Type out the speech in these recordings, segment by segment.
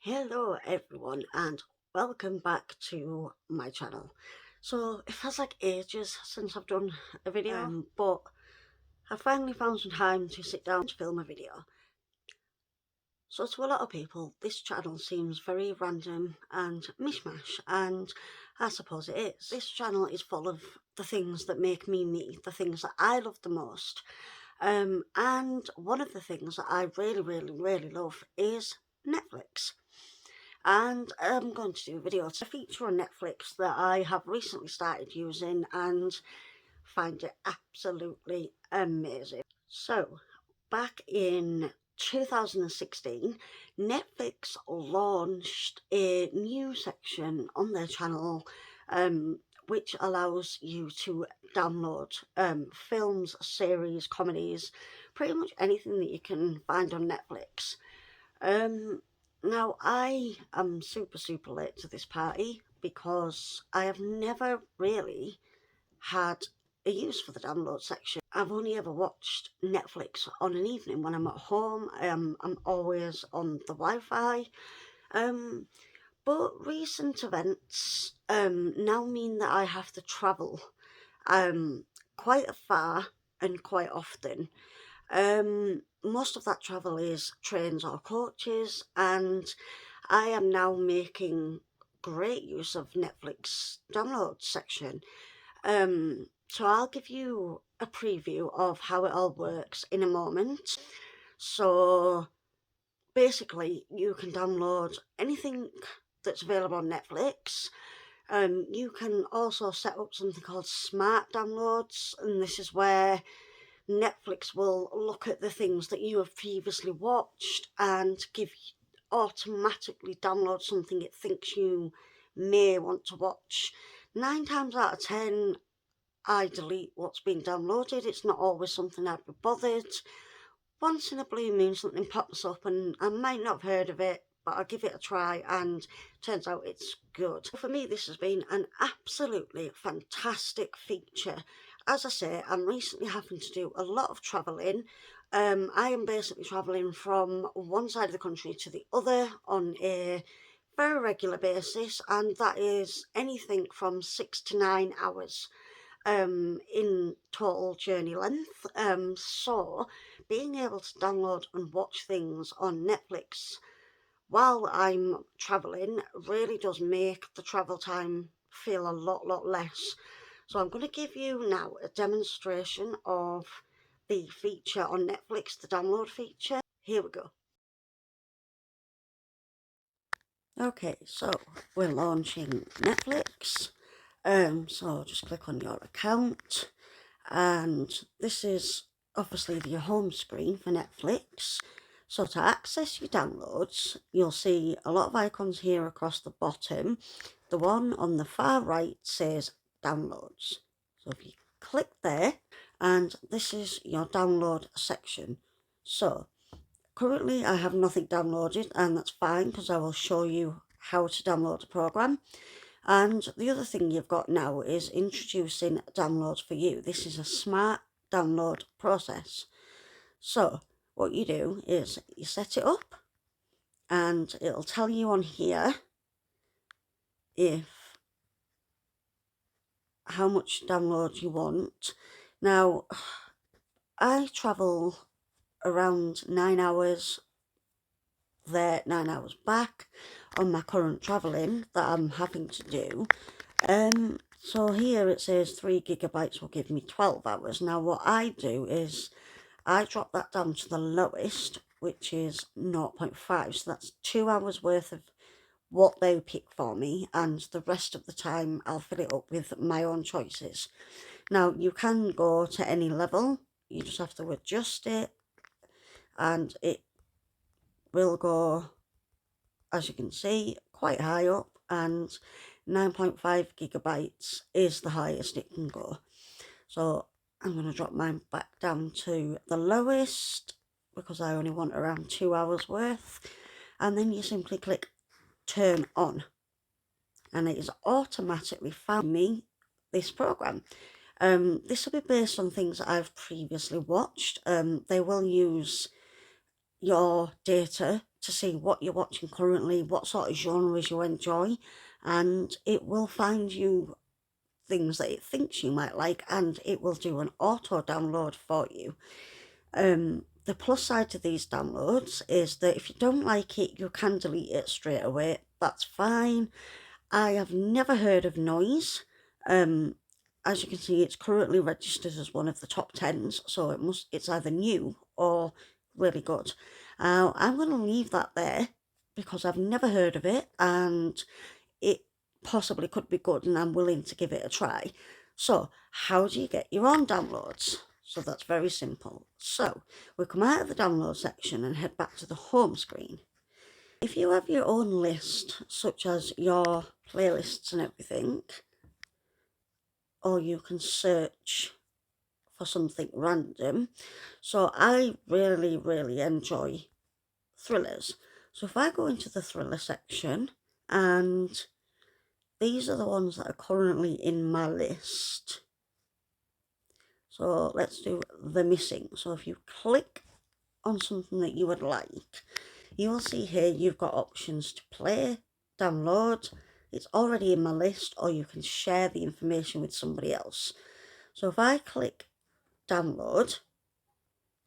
Hello everyone and welcome back to my channel. So it feels like ages since I've done a video, but I finally found some time to sit down to film a video. So to a lot of people this channel seems very random and mishmash, and I suppose it is. This channel is full of the things that make me me, the things that I love the most. And one of the things that I really love is Netflix. And I'm going to do a video. It's a feature on Netflix that I have recently started using and find it absolutely amazing. So, back in 2016, Netflix launched a new section on their channel which allows you to download films, series, comedies, pretty much anything that you can find on Netflix. Now I am super late to this party because I have never really had a use for the download section. I've only ever watched Netflix on an evening when I'm at home. I'm always on the Wi-Fi. But recent events now mean that I have to travel quite far and quite often. Most of that travel is trains or coaches, and I am now making great use of Netflix download section. So I'll give you a preview of how it all works in a moment. So basically, you can download anything that's available on Netflix. You can also set up something called smart downloads, and this is where Netflix will look at the things that you have previously watched and automatically download something it thinks you may want to watch. 9 times out of 10, I delete what's been downloaded. It's not always something I'd be bothered. Once in a blue moon something pops up and I might not have heard of it, but I'll give it a try and turns out it's good. For me this has been an absolutely fantastic feature. As I say, I'm recently having to do a lot of travelling. I am basically travelling from one side of the country to the other on a very regular basis, and that is anything from 6 to 9 hours in total journey length. So being able to download and watch things on Netflix while I'm travelling really does make the travel time feel a lot less. So I'm going to give you now a demonstration of the feature on Netflix, the download feature. Here we go. Okay, so we're launching Netflix. So just click on your account, and this is obviously your home screen for Netflix. So to access your downloads, you'll see a lot of icons here across the bottom. The one on the far right says downloads. So if you click there, and this is your download section. So currently I have nothing downloaded, and that's fine because I will show you how to download a program. And the other thing you've got now is introducing downloads for you. This is a smart download process. So what you do is you set it up and it'll tell you on here if how much download you want. Now I travel around 9 hours there, 9 hours back on my current travelling that I'm having to do. So here it says 3 gigabytes will give me 12 hours. Now what I do is I drop that down to the lowest, which is 0.5. So that's 2 hours worth of what they pick for me, and the rest of the time I'll fill it up with my own choices. Now you can go to any level, you just have to adjust it, and it will go, as you can see, quite high up, and 9.5 gigabytes is the highest it can go. So I'm going to drop mine back down to the lowest because I only want around 2 hours worth, and then you simply click turn on and it is automatically found me this program. This will be based on things that I've previously watched. They will use your data to see what you're watching currently, what sort of genres you enjoy, and it will find you things that it thinks you might like, and it will do an auto download for you. The plus side to these downloads is that if you don't like it, you can delete it straight away. That's fine. I have never heard of Noise. As you can see, it's currently registered as one of the top 10s, so it's either new or really good. I'm going to leave that there because I've never heard of it, and it possibly could be good, and I'm willing to give it a try. So, how do you get your own downloads? So that's very simple. So, we come out of the download section and head back to the home screen. If you have your own list, such as your playlists and everything, or you can search for something random. So I really enjoy thrillers. So if I go into the thriller section, and these are the ones that are currently in my list. So let's do The Missing. So if you click on something that you would like, you will see here you've got options to play, download, it's already in my list, or you can share the information with somebody else. So if I click download,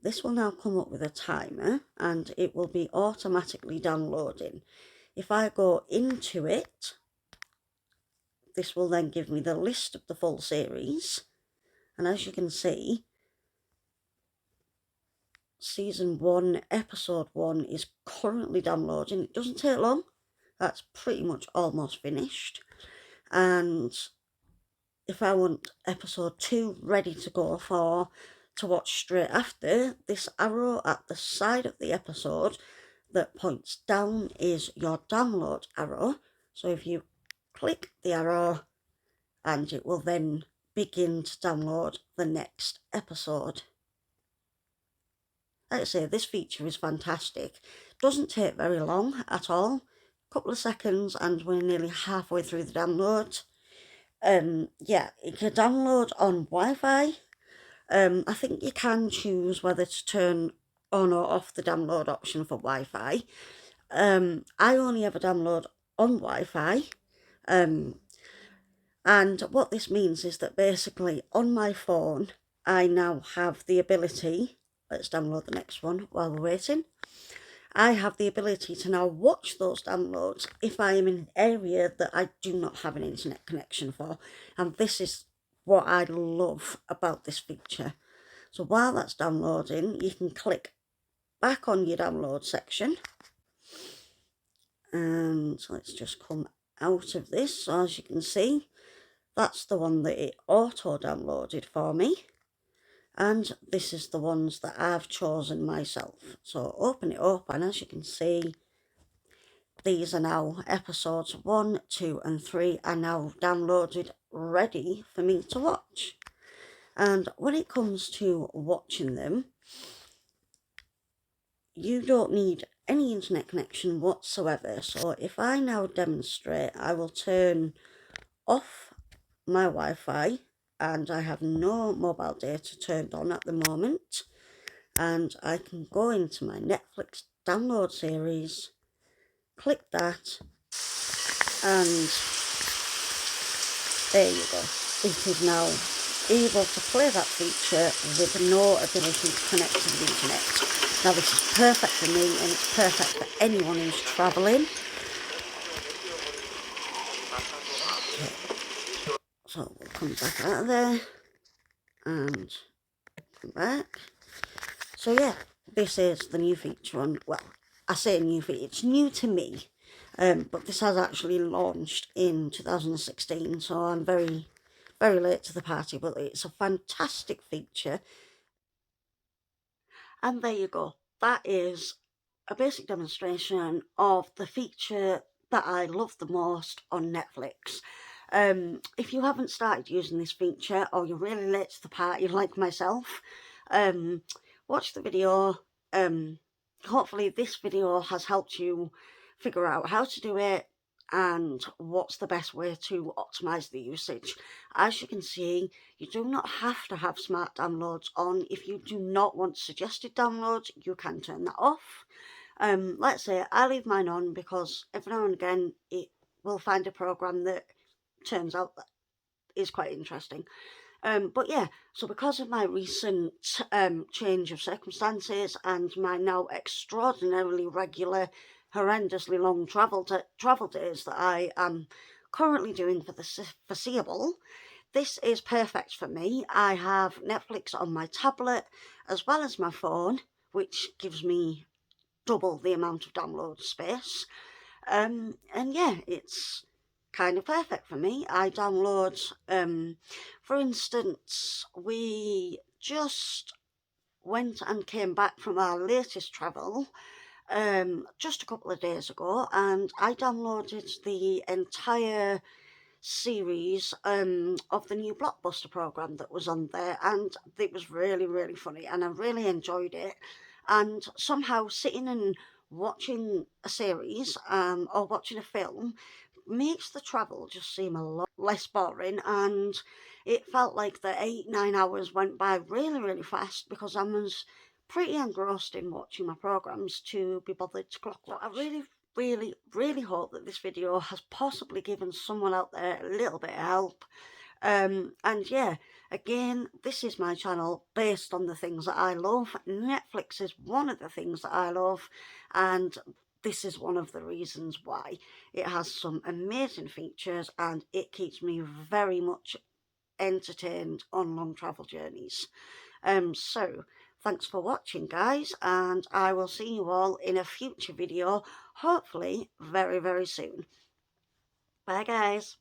this will now come up with a timer and it will be automatically downloading. If I go into it, this will then give me the list of the full series, and as you can see, season 1 episode 1 is currently downloading. It doesn't take long, that's pretty much almost finished. And if I want episode 2 ready to go to watch straight after, this arrow at the side of the episode that points down is your download arrow. So if you click the arrow, and it will then begin to download the next episode. Like I say, this feature is fantastic. Doesn't take very long at all. A couple of seconds and we're nearly halfway through the download. Yeah, it can download on Wi-Fi. I think you can choose whether to turn on or off the download option for Wi-Fi. I only ever download on Wi-Fi. And what this means is that basically on my phone, I now have the ability, let's download the next one while we're waiting. I have the ability to now watch those downloads if I am in an area that I do not have an internet connection for. And this is what I love about this feature. So while that's downloading, you can click back on your download section. And let's just come out of this. So as you can see, that's the one that it auto-downloaded for me. And this is the ones that I've chosen myself. So open it up, and as you can see, these are now episodes 1, 2 and 3 are now downloaded, ready for me to watch. And when it comes to watching them, you don't need any internet connection whatsoever. So if I now demonstrate, I will turn off my Wi-Fi, and I have no mobile data turned on at the moment, and I can go into my Netflix download series, click that, and there you go. It is now able to play that feature with no ability to connect to the internet. Now this is perfect for me, and it's perfect for anyone who's travelling. So we'll come back out of there and come back. So yeah, this is the new feature on, well, I say new feature, it's new to me, but this has actually launched in 2016, so I'm very late to the party, but it's a fantastic feature. And there you go, that is a basic demonstration of the feature that I love the most on Netflix. If you haven't started using this feature, or you're really late to the party like myself, watch the video. Hopefully this video has helped you figure out how to do it, and what's the best way to optimize the usage. As you can see, you do not have to have smart downloads on. If you do not want suggested downloads, you can turn that off. Let's say I leave mine on because every now and again it will find a program that turns out that is quite interesting. But yeah, so because of my recent change of circumstances and my now extraordinarily regular, horrendously long travel days that I am currently doing for the foreseeable, this is perfect for me. I have Netflix on my tablet as well as my phone, which gives me double the amount of download space. And yeah, it's kind of perfect for me. I download, for instance, we just went and came back from our latest travel just a couple of days ago, and I downloaded the entire series of the new Blockbuster program that was on there, and it was really, really funny, and I really enjoyed it. And somehow sitting and watching a series or watching a film makes the travel just seem a lot less boring, and it felt like the 8-9 hours went by really, really fast because I was pretty engrossed in watching my programs to be bothered to clock watch. I really, really, really hope that this video has possibly given someone out there a little bit of help. And yeah, again, this is my channel based on the things that I love. Netflix is one of the things that I love, and this is one of the reasons why. It has some amazing features and it keeps me very much entertained on long travel journeys. So thanks for watching, guys, and I will see you all in a future video, hopefully very, very soon. Bye, guys.